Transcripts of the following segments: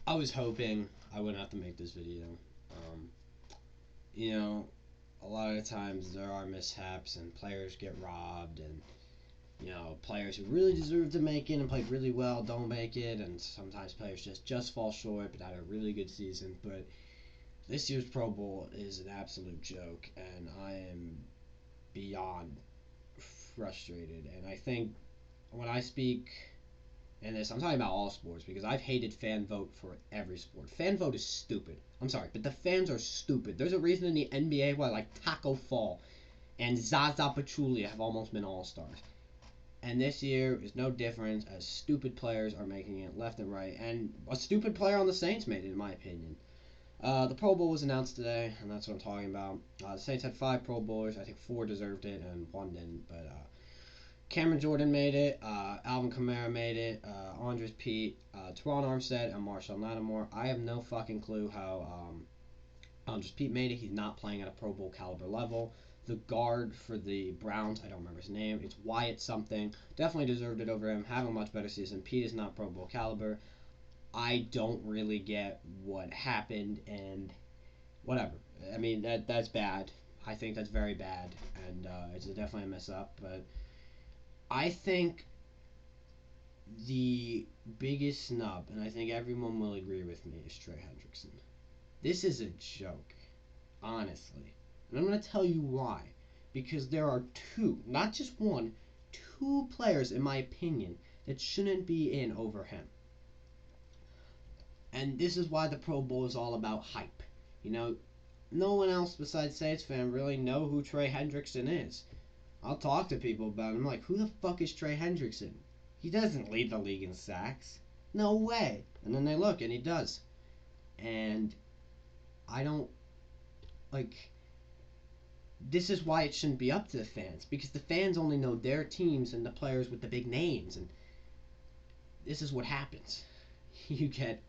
I was hoping I wouldn't have to make this video. Um, you know, a lot of the times there are mishaps and players get robbed, and players who really deserve to make it and played really well don't make it, and sometimes players just fall short but had a really good season. But this year's Pro Bowl is an absolute joke, and I am beyond frustrated. And I think when I speak in this, I'm talking about all sports because I've hated fan vote for every sport. Fan vote is stupid. I'm sorry, but the fans are stupid. There's a reason in the NBA why like Taco Fall and Zaza Pachulia have almost been all stars. And this year is no different as stupid players are making it left and right. And a stupid player on the Saints made it, in my opinion. The Pro Bowl was announced today, and that's what I'm talking about. The Saints had 5 Pro Bowlers. I think 4 deserved it, and 1 didn't. But Cameron Jordan made it. Alvin Kamara made it. Andres Pete, Teron Armstead, and Marshall Lattimore. I have no fucking clue how Andres Pete made it. He's not playing at a Pro Bowl caliber level. The guard for the Browns, I don't remember his name. It's Wyatt something. Definitely deserved it over him. Having a much better season. Pete is not Pro Bowl caliber. I don't really get what happened, and whatever. I mean, that's bad. I think that's very bad, and it's definitely a mess up. But I think the biggest snub, and I think everyone will agree with me, is Trey Hendrickson. This is a joke, honestly. And I'm going to tell you why. Because there are 2, not just 1, 2 players, in my opinion, that shouldn't be in over him. And this is why the Pro Bowl is all about hype. No one else besides Saints fan really know who Trey Hendrickson is. I'll talk to people about him. I'm like, who the fuck is Trey Hendrickson? He doesn't lead the league in sacks. No way. And then they look, and he does. And I don't, like, this is why it shouldn't be up to the fans. Because the fans only know their teams and the players with the big names. And this is what happens. You get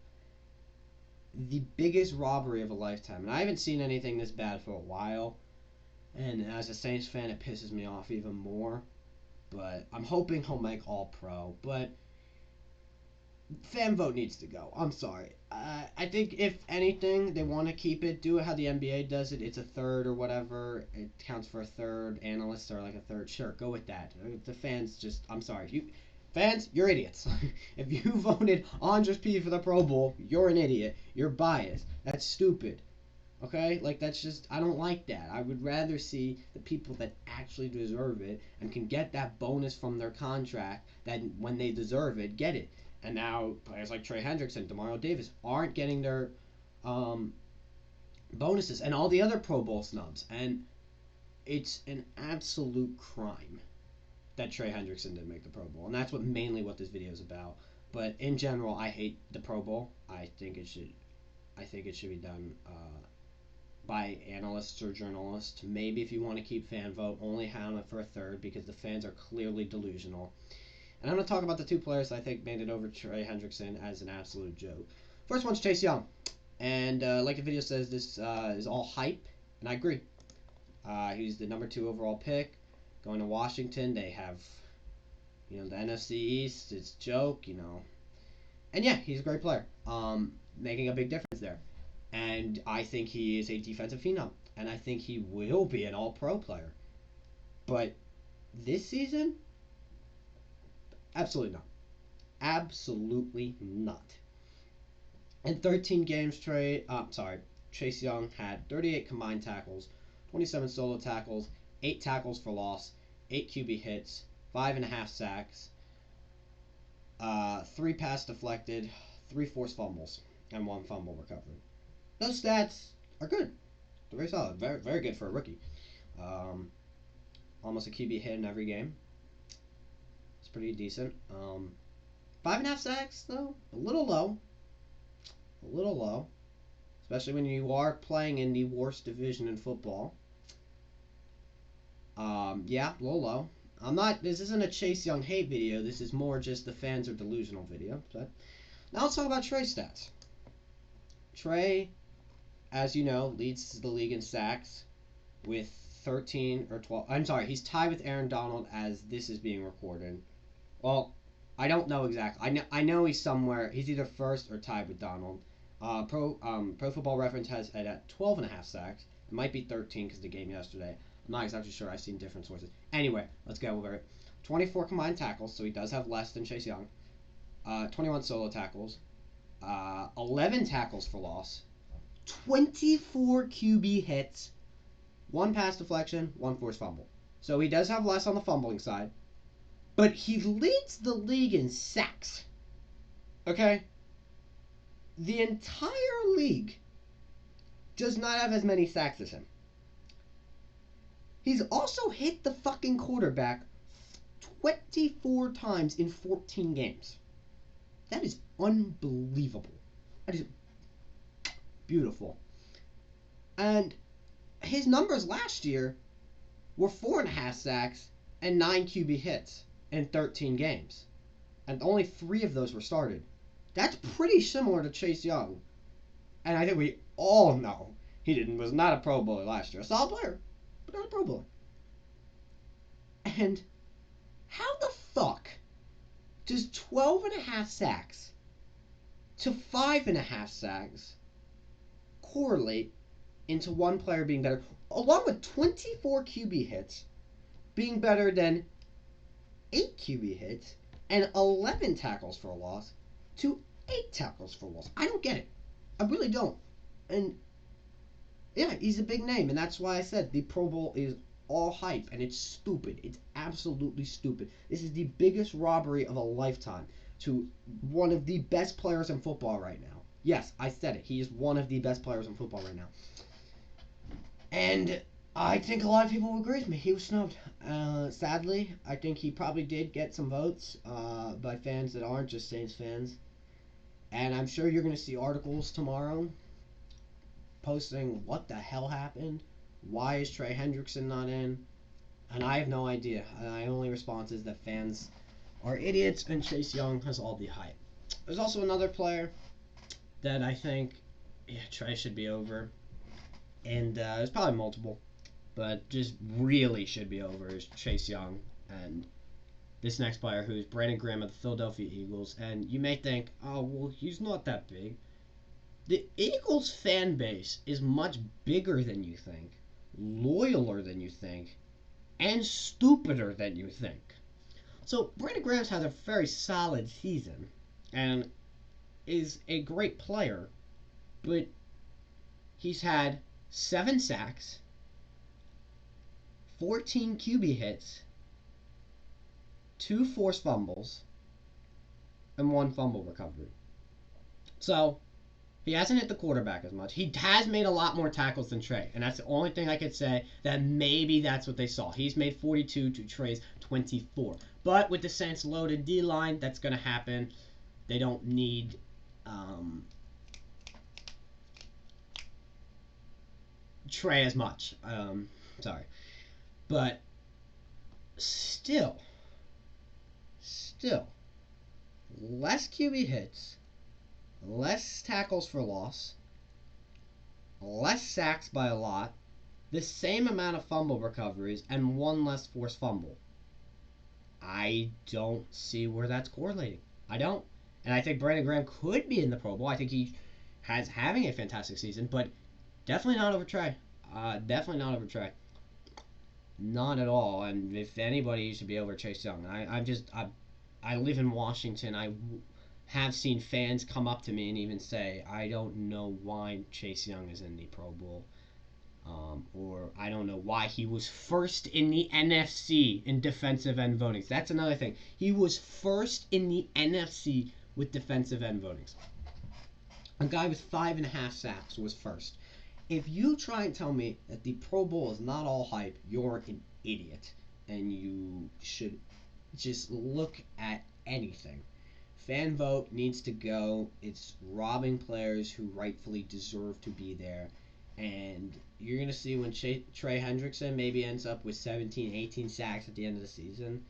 the biggest robbery of a lifetime. And I haven't seen anything this bad for a while. And as a Saints fan, it pisses me off even more. But I'm hoping he'll make All Pro. But fan vote needs to go. I'm sorry. I think if anything, they want to keep it. Do it how the NBA does it. It's a third or whatever. It counts for a third. Analysts are like a third. Sure, go with that. The fans just. I'm sorry. Fans, you're idiots. If you voted Andres P for the Pro Bowl, you're an idiot. You're biased. That's stupid. Okay? Like, that's just, I don't like that. I would rather see the people that actually deserve it and can get that bonus from their contract that when they deserve it, get it. And now players like Trey Hendrickson, Demario Davis aren't getting their bonuses and all the other Pro Bowl snubs. And it's an absolute crime that Trey Hendrickson didn't make the Pro Bowl. And that's mainly what this video is about. But in general, I hate the Pro Bowl. I think it should be done by analysts or journalists. Maybe if you want to keep fan vote, only have it for a third because the fans are clearly delusional. And I'm going to talk about the 2 players that I think made it over Trey Hendrickson as an absolute joke. First one's Chase Young. And like the video says, this is all hype. And I agree. He's the number 2 overall pick. Going to Washington, they have, the NFC East. It's a joke, And yeah, he's a great player. Making a big difference there. And I think he is a defensive phenom. And I think he will be an all-pro player. But this season, absolutely not. Absolutely not. In 13 games, Chase Young had 38 combined tackles, 27 solo tackles, 8 tackles for loss, 8 QB hits, 5.5 sacks, 3 pass deflected, 3 forced fumbles, and 1 fumble recovery. Those stats are good. They're very solid. Very, very good for a rookie. Almost a QB hit in every game. It's pretty decent. 5.5 sacks, though, a little low. A little low. Especially when you are playing in the worst division in football. Yeah, a little low. This isn't a Chase Young hate video. This is more just the fans are delusional video. But now let's talk about Trey's stats. Trey, as you know, leads the league in sacks with 13 or 12. I'm sorry, he's tied with Aaron Donald as this is being recorded. Well, I don't know exactly. I know he's somewhere. He's either first or tied with Donald. Pro Football Reference has it at 12 and a half sacks. It might be 13 because the game yesterday. I'm not exactly sure. I've seen different sources. Anyway, let's go over it. 24 combined tackles, so he does have less than Chase Young. 21 solo tackles. 11 tackles for loss. 24 QB hits. One pass deflection, one forced fumble. So he does have less on the fumbling side. But he leads the league in sacks. Okay? The entire league does not have as many sacks as him. He's also hit the fucking quarterback 24 times in 14 games. That is unbelievable. That is beautiful. And his numbers last year were 4.5 sacks and 9 QB hits in 13 games. And only 3 of those were started. That's pretty similar to Chase Young. And I think we all know he was not a Pro Bowler last year. A solid player, but not a Pro Bowler. And how the fuck does 12.5 sacks to 5.5 sacks correlate into one player being better, along with 24 QB hits being better than 8 QB hits and 11 tackles for a loss to 8 tackles for a loss? I don't get it. I really don't. And yeah, he's a big name, and that's why I said the Pro Bowl is all hype, and it's stupid. It's absolutely stupid. This is the biggest robbery of a lifetime to one of the best players in football right now. Yes, I said it. He is one of the best players in football right now. And I think a lot of people will agree with me. He was snubbed. Sadly, I think he probably did get some votes by fans that aren't just Saints fans. And I'm sure you're going to see articles tomorrow posting what the hell happened. Why is Trey Hendrickson not in? And I have no idea. My only response is that fans are idiots and Chase Young has all the hype. There's also another player that I think Trey should be over. And there's probably multiple. But just really should be over is Chase Young. And this next player, who's Brandon Graham of the Philadelphia Eagles. And you may think, oh, well, he's not that big. The Eagles fan base is much bigger than you think, loyaler than you think, and stupider than you think. So Brandon Graham's had a very solid season and is a great player, but he's had 7 sacks, 14 QB hits, 2 forced fumbles, and 1 fumble recovery. So he hasn't hit the quarterback as much. He has made a lot more tackles than Trey, and that's the only thing I could say that maybe that's what they saw. He's made 42 to Trey's 24. But with the Saints' loaded D-line, that's going to happen. They don't need Trey as much. Sorry. But still, less QB hits, less tackles for loss, less sacks by a lot, the same amount of fumble recoveries, and 1 less forced fumble. I don't see where that's correlating. I don't. And I think Brandon Graham could be in the Pro Bowl. I think he has having a fantastic season, but definitely not over Trey. Definitely not over Trey. Not at all. And if anybody should be over Chase Young, I live in Washington. I have seen fans come up to me and even say, I don't know why Chase Young is in the Pro Bowl. Or I don't know why he was first in the NFC in defensive end votings. That's another thing. He was first in the NFC with defensive end votings. A guy with 5.5 sacks was first. If you try and tell me that the Pro Bowl is not all hype, you're an idiot. And you should just look at anything. Fan vote needs to go. It's robbing players who rightfully deserve to be there. And you're going to see when Trey Hendrickson maybe ends up with 17, 18 sacks at the end of the season.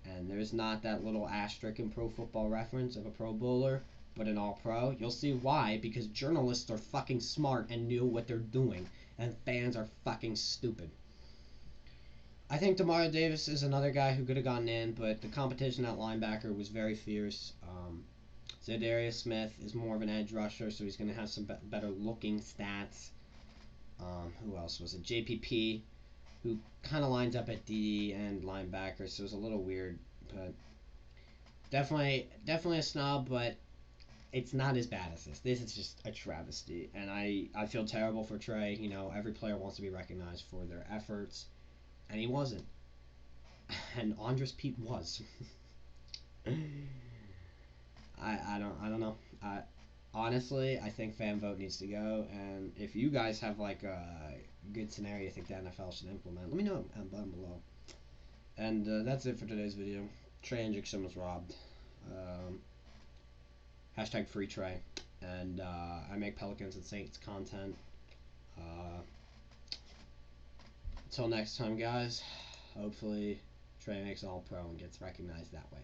And there's not that little asterisk in Pro Football Reference of a Pro Bowler, but an All-Pro. You'll see why, because journalists are fucking smart and knew what they're doing. And fans are fucking stupid. I think Demario Davis is another guy who could have gotten in, but the competition at linebacker was very fierce. Zadarius Smith is more of an edge rusher, so he's going to have some better looking stats. Who else was it? JPP, who kind of lines up at D and linebacker, so it's a little weird, but definitely a snub, but it's not as bad as this. This is just a travesty, and I feel terrible for Trey. You know, every player wants to be recognized for their efforts, and he wasn't. And Andres Pete was. I don't know. Honestly, I think fan vote needs to go, and if you guys have like a good scenario you think the NFL should implement, let me know down below. And that's it for today's video. Trey Hendrickson was robbed. Um, hashtag free Trey. And I make Pelicans and Saints content. Uh, until next time, guys. Hopefully, Trey makes All Pro and gets recognized that way.